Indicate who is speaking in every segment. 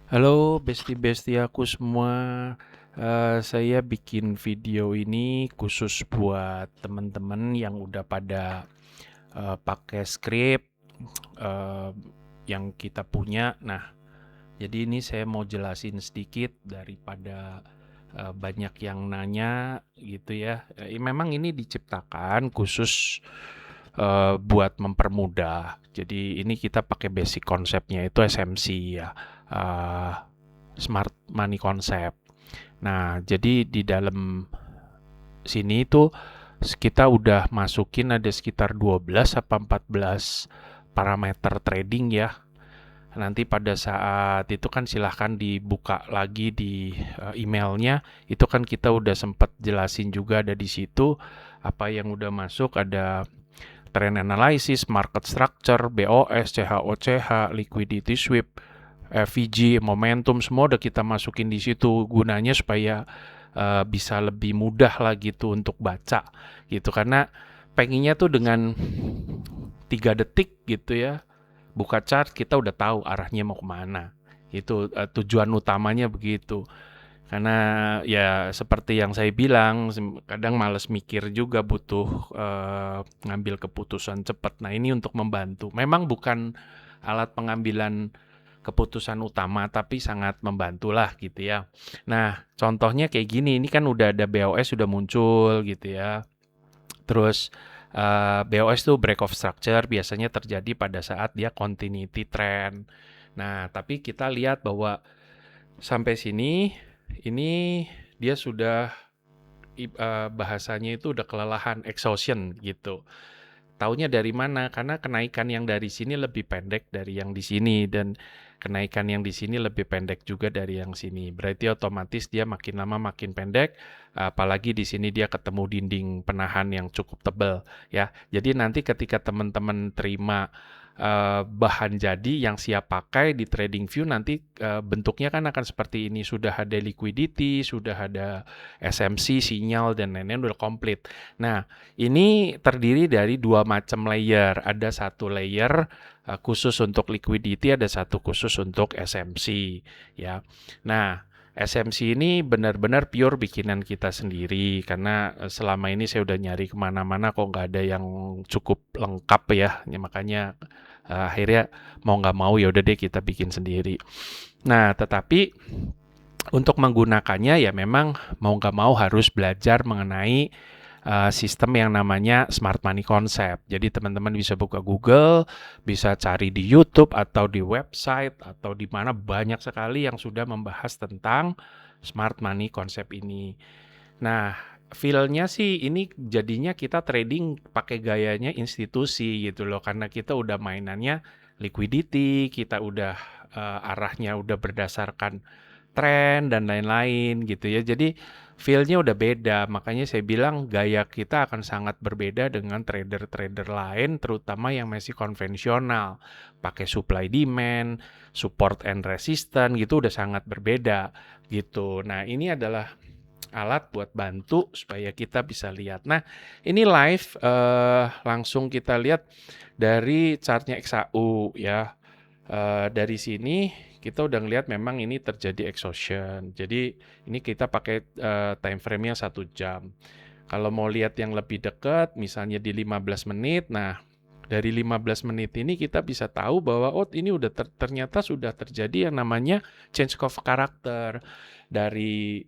Speaker 1: Halo besti-besti aku semua. Saya bikin video ini khusus buat teman-teman yang udah pada pakai script eh, yang kita punya. Nah, jadi ini saya mau jelasin sedikit daripada banyak yang nanya gitu ya. Memang ini diciptakan khusus buat mempermudah. Jadi ini kita pakai basic konsepnya itu SMC ya. Eh, Smart Money Concept. Nah, jadi di dalam sini itu kita udah masukin ada sekitar 12 apa 14 parameter trading ya. Nanti pada saat itu kan silahkan dibuka lagi di emailnya. Itu kan kita udah sempat jelasin juga ada di situ apa yang udah masuk, ada trend analysis, market structure, BOS, CHOCH, liquidity sweep, FVG, momentum, semua udah kita masukin di situ gunanya supaya bisa lebih mudah lah gitu untuk baca gitu, karena pengennya tuh dengan 3 detik gitu ya buka chart kita udah tahu arahnya mau kemana. Itu tujuan utamanya begitu. Karena ya seperti yang saya bilang, kadang males mikir juga, butuh ngambil keputusan cepat. Nah ini untuk membantu. Memang bukan alat pengambilan keputusan utama, tapi sangat membantu lah gitu ya. Nah contohnya kayak gini, ini kan udah ada BOS sudah muncul gitu ya. Terus BOS tuh break of structure biasanya terjadi pada saat dia continuity trend. Nah tapi kita lihat bahwa sampai sini ini dia sudah bahasanya itu udah kelelahan, exhaustion gitu. Taunya dari mana? Karena kenaikan yang dari sini lebih pendek dari yang di sini, dan kenaikan yang di sini lebih pendek juga dari yang sini. Berarti otomatis dia makin lama makin pendek, apalagi di sini dia ketemu dinding penahan yang cukup tebal ya. Jadi nanti ketika teman-teman terima bahan jadi yang siap pakai di TradingView, nanti bentuknya kan akan seperti ini, sudah ada liquidity, sudah ada SMC, sinyal dan lain-lain udah komplit. Nah, ini terdiri dari dua macam layer. Ada satu layer khusus untuk liquidity, ada satu khusus untuk SMC ya. Nah, SMC ini benar-benar pure bikinan kita sendiri, karena selama ini saya udah nyari kemana-mana kok nggak ada yang cukup lengkap ya. Makanya akhirnya mau nggak mau ya udah deh kita bikin sendiri. Nah, tetapi untuk menggunakannya ya memang mau nggak mau harus belajar mengenai sistem yang namanya Smart Money Concept. Jadi teman-teman bisa buka Google, bisa cari di YouTube atau di website atau di mana, banyak sekali yang sudah membahas tentang Smart Money Concept ini. Nah, feel-nya sih ini jadinya kita trading pakai gayanya institusi gitu loh, karena kita udah mainannya liquidity, kita udah arahnya udah berdasarkan tren dan lain-lain gitu ya. Jadi feel-nya udah beda. Makanya saya bilang gaya kita akan sangat berbeda dengan trader-trader lain, terutama yang masih konvensional. Pakai supply demand, support and resistance gitu udah sangat berbeda gitu. Nah, ini adalah alat buat bantu supaya kita bisa lihat. Nah, ini live langsung kita lihat dari chartnya XAU ya. Dari sini kita udah ngelihat memang ini terjadi exhaustion. Jadi ini kita pakai time frame-nya 1 jam. Kalau mau lihat yang lebih dekat, misalnya di 15 menit, nah dari 15 menit ini kita bisa tahu bahwa oh ini udah ternyata sudah terjadi yang namanya change of character. Dari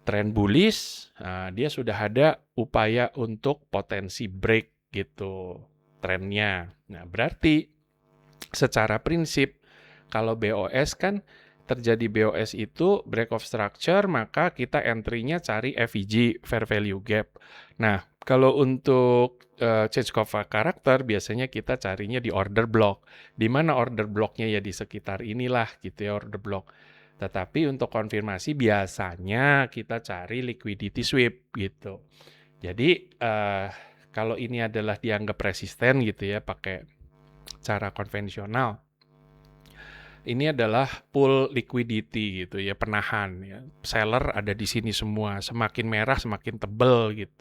Speaker 1: tren bullish, nah, dia sudah ada upaya untuk potensi break gitu trennya. Nah berarti secara prinsip kalau BOS kan terjadi BOS itu break of structure, maka kita entry-nya cari FVG, fair value gap. Nah, kalau untuk change of character biasanya kita carinya di order block. Di mana order blocknya ya di sekitar inilah gitu ya, order block. Tetapi untuk konfirmasi biasanya kita cari liquidity sweep gitu. Jadi kalau ini adalah dianggap resisten gitu ya pakai cara konvensional, ini adalah pool liquidity gitu ya, penahan ya. Seller ada di sini semua, semakin merah semakin tebel gitu.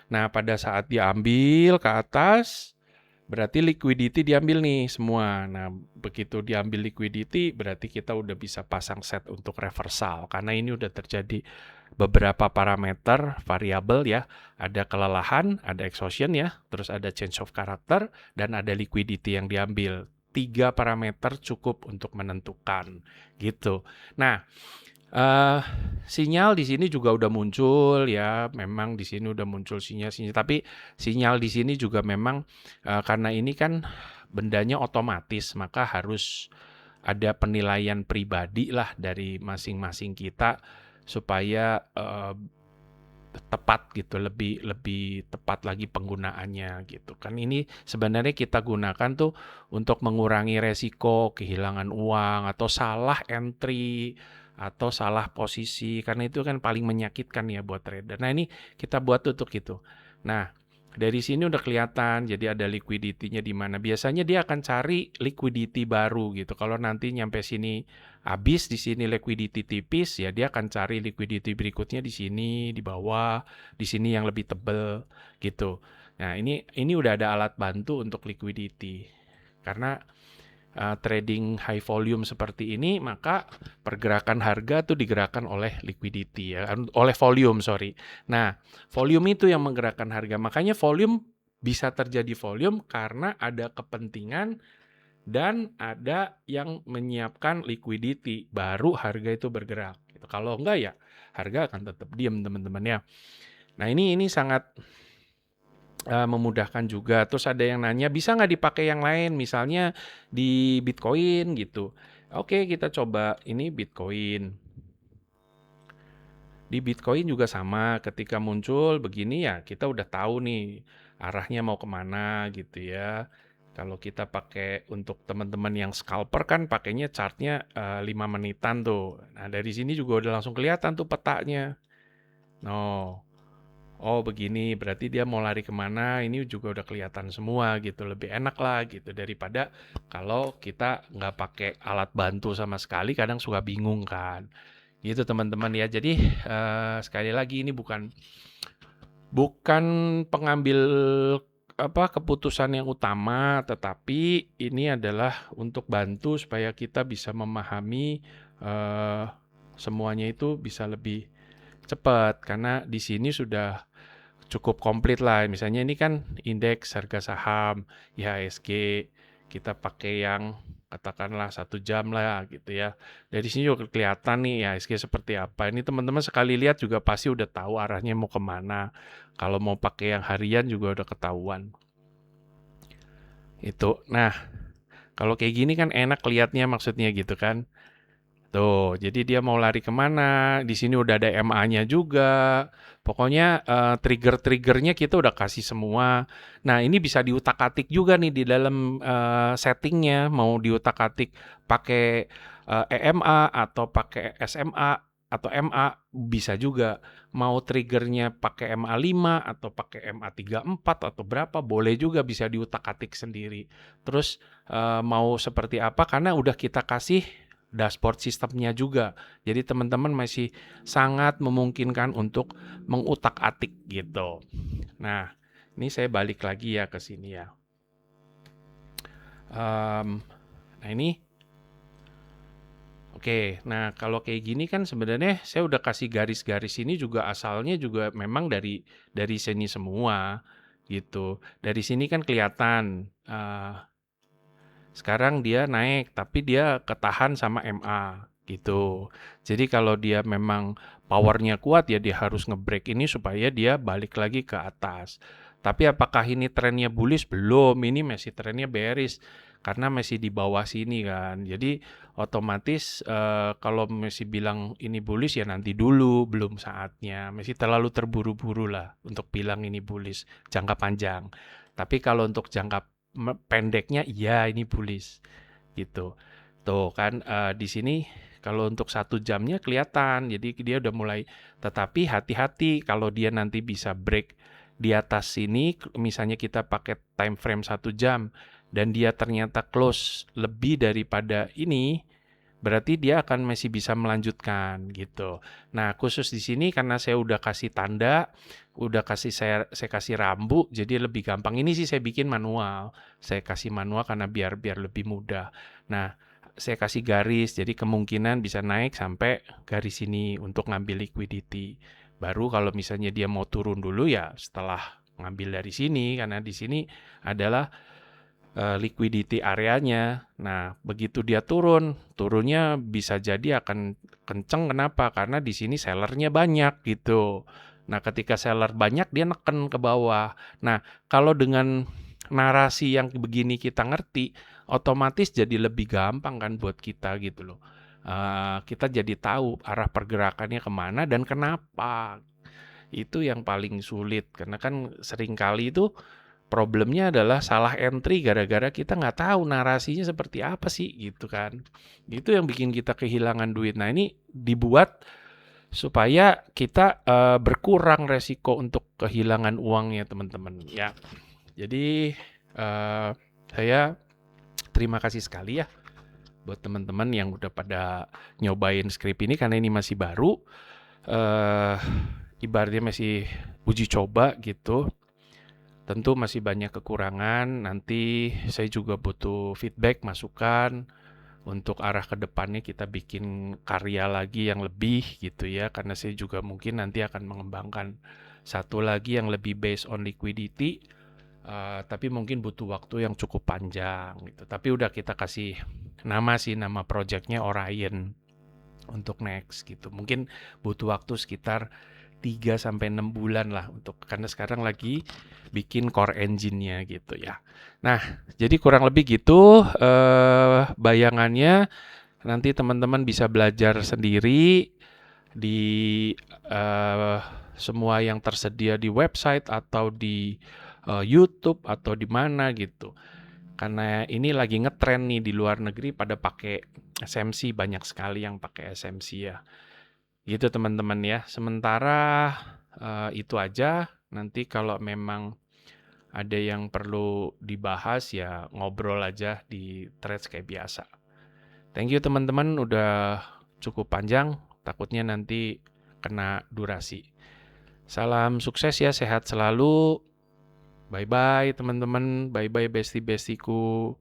Speaker 1: Nah, pada saat diambil ke atas, berarti liquidity diambil nih semua. Nah, begitu diambil liquidity, berarti kita udah bisa pasang set untuk reversal. Karena ini udah terjadi beberapa parameter variabel ya. Ada kelelahan, ada exhaustion ya, terus ada change of character, dan ada liquidity yang diambil. 3 parameter cukup untuk menentukan gitu. Nah, sinyal di sini juga udah muncul ya, memang di sini udah muncul sinyal-sinyal, tapi sinyal di sini juga memang karena ini kan bendanya otomatis, maka harus ada penilaian pribadi lah dari masing-masing kita supaya tepat gitu, lebih tepat lagi penggunaannya gitu kan. Ini sebenarnya kita gunakan tuh untuk mengurangi resiko kehilangan uang atau salah entry atau salah posisi, karena itu kan paling menyakitkan ya buat trader. Nah, ini kita buat untuk itu. Nah, dari sini udah kelihatan, jadi ada liquidity-nya di mana. Biasanya dia akan cari liquidity baru gitu. Kalau nanti nyampe sini habis, di sini liquidity tipis, ya dia akan cari liquidity berikutnya di sini, di bawah, di sini yang lebih tebel gitu. Nah, ini udah ada alat bantu untuk liquidity. Karena trading high volume seperti ini, maka pergerakan harga tuh digerakkan oleh liquidity ya, oleh volume, sorry. Nah, volume itu yang menggerakkan harga. Makanya volume bisa terjadi volume karena ada kepentingan dan ada yang menyiapkan liquidity, baru harga itu bergerak. Gitu. Kalau enggak ya harga akan tetap diam teman-teman ya. Nah, ini sangat memudahkan juga. Terus ada yang nanya, bisa nggak dipakai yang lain, misalnya di Bitcoin gitu. Oke, kita coba ini Bitcoin. Di Bitcoin juga sama, ketika muncul begini ya kita udah tahu nih arahnya mau kemana gitu ya. Kalau kita pakai untuk teman-teman yang scalper kan pakainya chartnya 5 menitan tuh. Nah, dari sini juga udah langsung kelihatan tuh petanya. Oh begini, berarti dia mau lari kemana, ini juga udah kelihatan semua gitu. Lebih enak lah gitu daripada kalau kita nggak pakai alat bantu sama sekali, kadang suka bingung kan. Gitu teman-teman ya. Jadi sekali lagi ini bukan pengambil keputusan yang utama, tetapi ini adalah untuk bantu supaya kita bisa memahami semuanya itu bisa lebih cepat, karena di sini sudah cukup komplit lah. Misalnya ini kan indeks harga saham, IHSG, kita pakai yang katakanlah 1 jam lah gitu ya. Dari sini juga kelihatan nih IHSG seperti apa. Ini teman-teman sekali lihat juga pasti udah tahu arahnya mau kemana. Kalau mau pakai yang harian juga udah ketahuan. Itu. Nah, kalau kayak gini kan enak lihatnya, maksudnya gitu kan. Tuh, jadi dia mau lari kemana, di sini udah ada MA-nya juga. Pokoknya trigger-triggernya kita udah kasih semua. Nah, ini bisa diutak-atik juga nih di dalam settingnya. Mau diutak-atik pakai EMA atau pakai SMA atau MA, bisa juga. Mau triggernya pakai MA5 atau pakai MA34 atau berapa, boleh juga, bisa diutak-atik sendiri. Terus mau seperti apa, karena udah kita kasih dashboard sistemnya juga. Jadi teman-teman masih sangat memungkinkan untuk mengutak-atik gitu. Nah, ini saya balik lagi ya ke sini ya. Nah ini, oke. Nah kalau kayak gini kan sebenarnya saya udah kasih garis-garis ini juga asalnya juga memang dari sini semua gitu. Dari sini kan kelihatan. Sekarang dia naik, tapi dia ketahan sama MA gitu. Jadi kalau dia memang powernya kuat ya dia harus nge-break ini supaya dia balik lagi ke atas. Tapi apakah ini trennya bullish? Belum, ini masih trennya bearish karena masih di bawah sini kan. Jadi otomatis kalau masih bilang ini bullish ya nanti dulu, belum saatnya. Masih terlalu terburu-buru lah untuk bilang ini bullish jangka panjang. Tapi kalau untuk jangka pendeknya iya ini bullish gitu. Tuh kan di sini kalau untuk 1 jamnya kelihatan, jadi dia udah mulai, tetapi hati-hati kalau dia nanti bisa break di atas sini, misalnya kita pakai time frame 1 jam dan dia ternyata close lebih daripada ini, berarti dia akan masih bisa melanjutkan gitu. Nah, khusus di sini karena saya udah kasih tanda, saya kasih rambu, jadi lebih gampang. Ini sih saya bikin manual. Saya kasih manual karena biar lebih mudah. Nah, saya kasih garis, jadi kemungkinan bisa naik sampai garis ini untuk ngambil liquidity. Baru kalau misalnya dia mau turun dulu ya setelah ngambil dari sini, karena di sini adalah liquidity areanya. Nah, begitu dia turunnya bisa jadi akan kenceng. Kenapa? Karena di sini sellernya banyak gitu. Nah, ketika seller banyak dia neken ke bawah. Nah, kalau dengan narasi yang begini kita ngerti, otomatis jadi lebih gampang kan buat kita gitu loh. Kita jadi tahu arah pergerakannya kemana dan kenapa. Itu yang paling sulit karena kan seringkali itu problemnya adalah salah entry gara-gara kita nggak tahu narasinya seperti apa sih gitu kan. Itu yang bikin kita kehilangan duit. Nah ini dibuat supaya kita berkurang resiko untuk kehilangan uangnya teman-teman ya. Jadi saya terima kasih sekali ya buat teman-teman yang udah pada nyobain script ini karena ini masih baru. Ibaratnya masih uji coba gitu. Tentu masih banyak kekurangan, nanti saya juga butuh feedback, masukan untuk arah ke depannya kita bikin karya lagi yang lebih gitu ya, karena saya juga mungkin nanti akan mengembangkan satu lagi yang lebih based on liquidity, tapi mungkin butuh waktu yang cukup panjang gitu. Tapi udah kita kasih nama projectnya Orion untuk next gitu. Mungkin butuh waktu sekitar 3-6 bulan lah untuk karena sekarang lagi bikin core engine-nya gitu ya. Nah, jadi kurang lebih gitu bayangannya nanti teman-teman bisa belajar sendiri di semua yang tersedia di website atau di YouTube atau di mana gitu. Karena ini lagi ngetren nih di luar negeri pada pakai SMC, banyak sekali yang pakai SMC ya. Gitu teman-teman ya. Sementara itu aja. Nanti kalau memang ada yang perlu dibahas ya ngobrol aja di threads kayak biasa. Thank you teman-teman udah cukup panjang. Takutnya nanti kena durasi. Salam sukses ya, sehat selalu. Bye-bye teman-teman. Bye-bye bestie-bestieku.